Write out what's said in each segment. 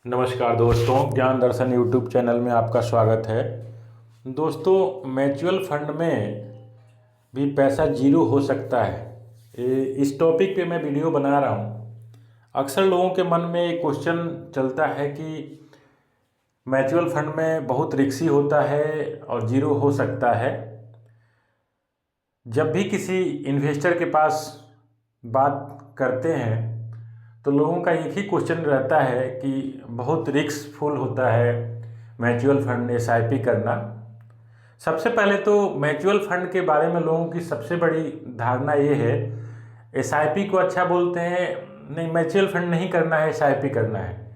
नमस्कार दोस्तों, ज्ञान दर्शन यूट्यूब चैनल में आपका स्वागत है। दोस्तों, म्यूचुअल फंड में भी पैसा जीरो हो सकता है। इस टॉपिक पे मैं वीडियो बना रहा हूँ। अक्सर लोगों के मन में एक क्वेश्चन चलता है कि म्यूचुअल फंड में बहुत रिस्की होता है और जीरो हो सकता है। जब भी किसी इन्वेस्टर के पास बात करते हैं तो लोगों का एक ही क्वेश्चन रहता है कि बहुत रिस्कफुल होता है म्यूचुअल फंड एसआईपी करना। सबसे पहले तो म्यूचुअल फंड के बारे में लोगों की सबसे बड़ी धारणा ये है, एसआईपी को अच्छा बोलते हैं, नहीं म्यूचुअल फंड नहीं करना है, एसआईपी करना है।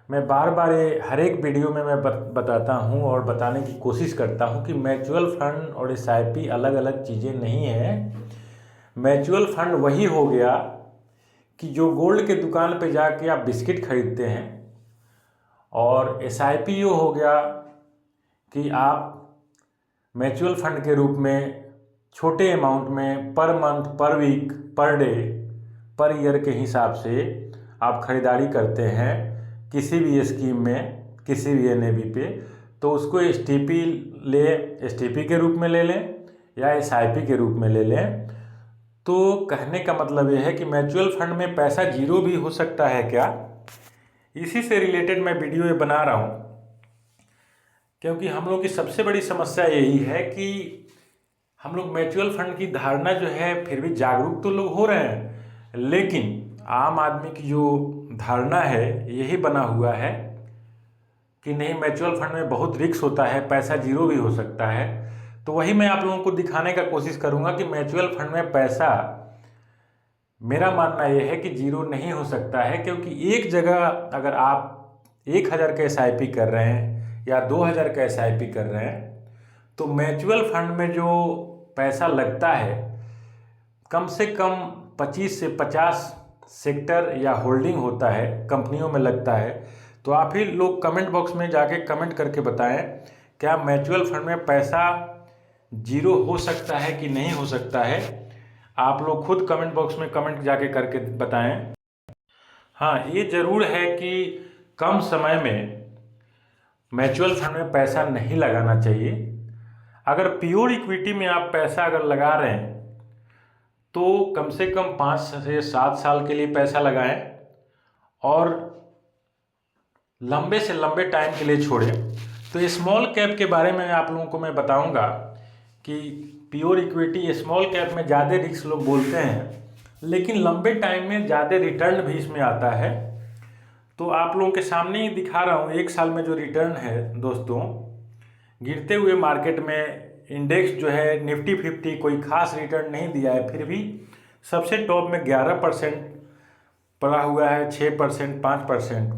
मैं बार बार ये हर एक वीडियो में मैं बताता हूँ और बताने की कोशिश करता हूँ कि म्यूचुअल फंड और एसआईपी अलग अलग चीज़ें नहीं हैं। म्यूचुअल फंड वही हो गया कि जो गोल्ड के दुकान पे जाके आप बिस्किट खरीदते हैं, और एसआईपी ये हो गया कि आप म्यूचुअल फंड के रूप में छोटे अमाउंट में पर मंथ, पर week, per day, per year के हिसाब से आप खरीदारी करते हैं किसी भी स्कीम में, किसी भी एनएबी पे। तो उसको एसटीपी के रूप में ले लें या एसआईपी के रूप में ले लें। तो कहने का मतलब यह है कि म्यूचुअल फंड में पैसा जीरो भी हो सकता है क्या? इसी से रिलेटेड मैं वीडियो ये बना रहा हूँ, क्योंकि हम लोग की सबसे बड़ी समस्या यही है कि हम लोग म्यूचुअल फंड की धारणा जो है, फिर भी जागरूक तो लोग हो रहे हैं, लेकिन आम आदमी की जो धारणा है यही बना हुआ है कि नहीं, म्यूचुअल फंड में बहुत रिस्क होता है, पैसा जीरो भी हो सकता है। तो वही मैं आप लोगों को दिखाने का कोशिश करूंगा कि म्यूचुअल फंड में पैसा, मेरा मानना यह है कि जीरो नहीं हो सकता है। क्योंकि एक जगह अगर आप 1,000 का एसआईपी कर रहे हैं या 2,000 का एसआईपी कर रहे हैं, तो म्यूचुअल फंड में जो पैसा लगता है कम से कम 25 से 50 सेक्टर या होल्डिंग होता है, कंपनियों में लगता है। तो आप ही लोग कमेंट बॉक्स में जाके कमेंट करके बताएं, क्या म्यूचुअल फंड में पैसा जीरो हो सकता है कि नहीं हो सकता है? आप लोग खुद कमेंट बॉक्स में कमेंट जाके करके बताएं। हाँ, ये ज़रूर है कि कम समय में म्यूचुअल फंड में पैसा नहीं लगाना चाहिए। अगर प्योर इक्विटी में आप पैसा अगर लगा रहे हैं तो कम से कम 5 से 7 साल के लिए पैसा लगाएं और लंबे से लंबे टाइम के लिए छोड़ें। तो स्मॉल कैप के बारे में आप लोगों को मैं बताऊंगा कि प्योर इक्विटी स्मॉल कैप में ज़्यादा रिस्क लोग बोलते हैं, लेकिन लंबे टाइम में ज़्यादा रिटर्न भी इसमें आता है। तो आप लोगों के सामने ही दिखा रहा हूँ, 1 साल में जो रिटर्न है दोस्तों, गिरते हुए मार्केट में इंडेक्स जो है निफ्टी 50 कोई खास रिटर्न नहीं दिया है, फिर भी सबसे टॉप में 11% पड़ा हुआ है, 6%, 5%।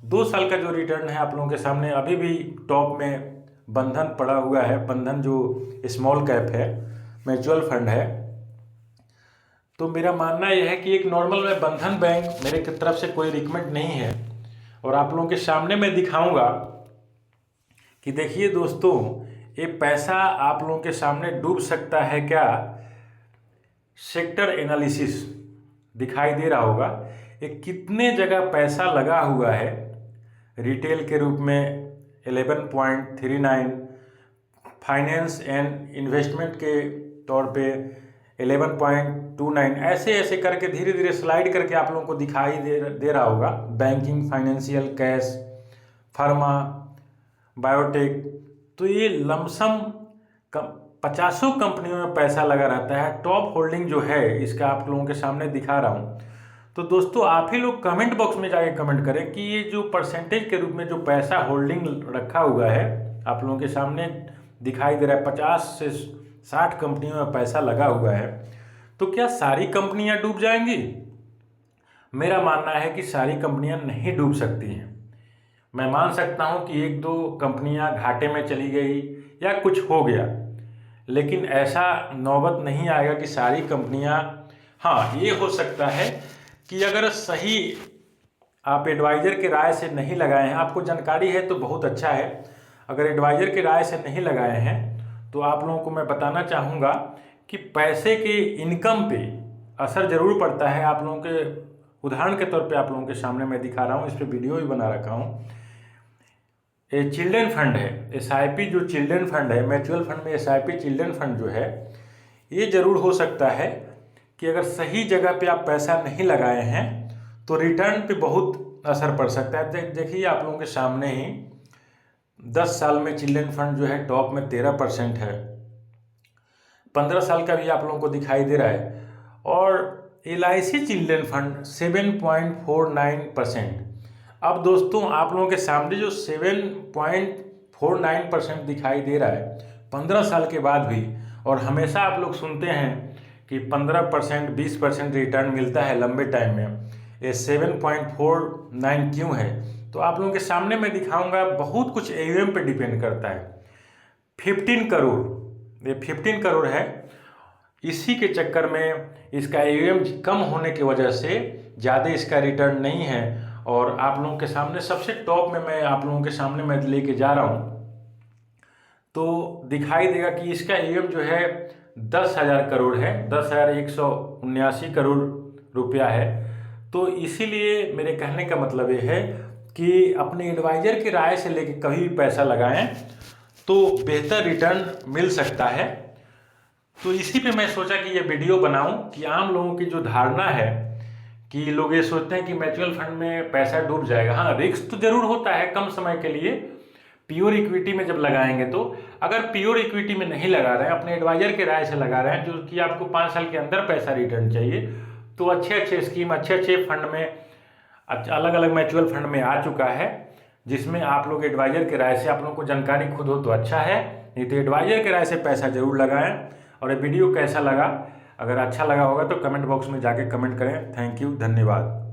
2 साल का जो रिटर्न है आप लोगों के सामने, अभी भी टॉप में बंधन पड़ा हुआ है। बंधन जो स्मॉल कैप है, म्यूचुअल फंड है। तो मेरा मानना यह है कि एक नॉर्मल में बंधन बैंक मेरे की तरफ से कोई रिकमेंड नहीं है, और आप लोगों के सामने मैं दिखाऊंगा कि देखिए दोस्तों, ये पैसा आप लोगों के सामने डूब सकता है क्या? सेक्टर एनालिसिस दिखाई दे रहा होगा, ये कितने जगह पैसा लगा हुआ है। रिटेल के रूप में 11.39, फाइनेंस एंड इन्वेस्टमेंट के तौर पे 11.29, ऐसे ऐसे करके धीरे धीरे स्लाइड करके आप लोगों को दिखाई दे रहा होगा। Banking, financial, cash, pharma, biotech, तो ये लमसम 50 कंपनियों में पैसा लगा रहता है। टॉप होल्डिंग जो है इसका आप लोगों के सामने दिखा रहा हूँ। तो दोस्तों, आप ही लोग कमेंट बॉक्स में जाके कमेंट करें कि ये जो परसेंटेज के रूप में जो पैसा होल्डिंग रखा हुआ है आप लोगों के सामने दिखाई दे रहा है, 50 से 60 कंपनियों में पैसा लगा हुआ है, तो क्या सारी कंपनियां डूब जाएंगी? मेरा मानना है कि सारी कंपनियां नहीं डूब सकती हैं। मैं मान सकता हूं कि 1-2 कंपनियां घाटे में चली गई या कुछ हो गया, लेकिन ऐसा नौबत नहीं आएगा कि सारी कंपनियां। हाँ, ये हो सकता है कि अगर सही आप एडवाइज़र के राय से नहीं लगाए हैं, आपको जानकारी है तो बहुत अच्छा है। अगर एडवाइज़र के राय से नहीं लगाए हैं तो आप लोगों को मैं बताना चाहूँगा कि पैसे के इनकम पे असर ज़रूर पड़ता है। आप लोगों के उदाहरण के तौर पे आप लोगों के सामने मैं दिखा रहा हूँ, इस पर वीडियो भी बना रखा हूँ। ये चिल्ड्रन फंड है, एसआईपी जो चिल्ड्रन फंड है, म्यूचुअल फंड में एसआईपी चिल्ड्रन फंड जो है, ये ज़रूर हो सकता है कि अगर सही जगह पे आप पैसा नहीं लगाए हैं तो रिटर्न पे बहुत असर पड़ सकता है। देखिए आप लोगों के सामने ही 10 साल में चिल्ड्रन फंड जो है टॉप में 13% है, 15 साल का भी आप लोगों को दिखाई दे रहा है, और LIC चिल्ड्रन फंड 7.49%। अब दोस्तों आप लोगों के सामने जो 7.49% दिखाई दे रहा है 15 साल के बाद भी, और हमेशा आप लोग सुनते हैं कि 15% 20% रिटर्न मिलता है लंबे टाइम में, ये 7.49 क्यों है? तो आप लोगों के सामने मैं दिखाऊंगा। बहुत कुछ AUM पे डिपेंड करता है। 15 करोड़, ये 15 करोड़ है, इसी के चक्कर में इसका AUM कम होने की वजह से ज़्यादा इसका रिटर्न नहीं है। और आप लोगों के सामने सबसे टॉप में मैं आप लोगों के सामने मैं लेके जा रहा हूँ, तो दिखाई देगा कि इसका AUM जो है 10,000 करोड़ है, 10,179 करोड़ रुपया है। तो इसीलिए मेरे कहने का मतलब ये है कि अपने एडवाइज़र की राय से लेके कभी भी पैसा लगाएं तो बेहतर रिटर्न मिल सकता है। तो इसी पे मैं सोचा कि ये वीडियो बनाऊं कि आम लोगों की जो धारणा है कि लोग ये सोचते हैं कि म्यूचुअल फंड में पैसा डूब जाएगा। हाँ, रिस्क तो जरूर होता है कम समय के लिए, प्योर इक्विटी में जब लगाएंगे तो। अगर प्योर इक्विटी में नहीं लगा रहे हैं, अपने एडवाइजर के राय से लगा रहे हैं, जो कि आपको 5 साल के अंदर पैसा रिटर्न चाहिए, तो अच्छे अच्छे स्कीम, अच्छे अच्छे फंड में, अलग अलग म्यूचुअल फंड में आ चुका है, जिसमें आप लोग एडवाइजर के राय से, आप लोगों को जानकारी खुद हो तो अच्छा है, नहीं तो एडवाइजर के राय से पैसा जरूर लगाएं। और ये वीडियो कैसा लगा, अगर अच्छा लगा होगा तो कमेंट बॉक्स में जाके कमेंट करें। थैंक यू, धन्यवाद।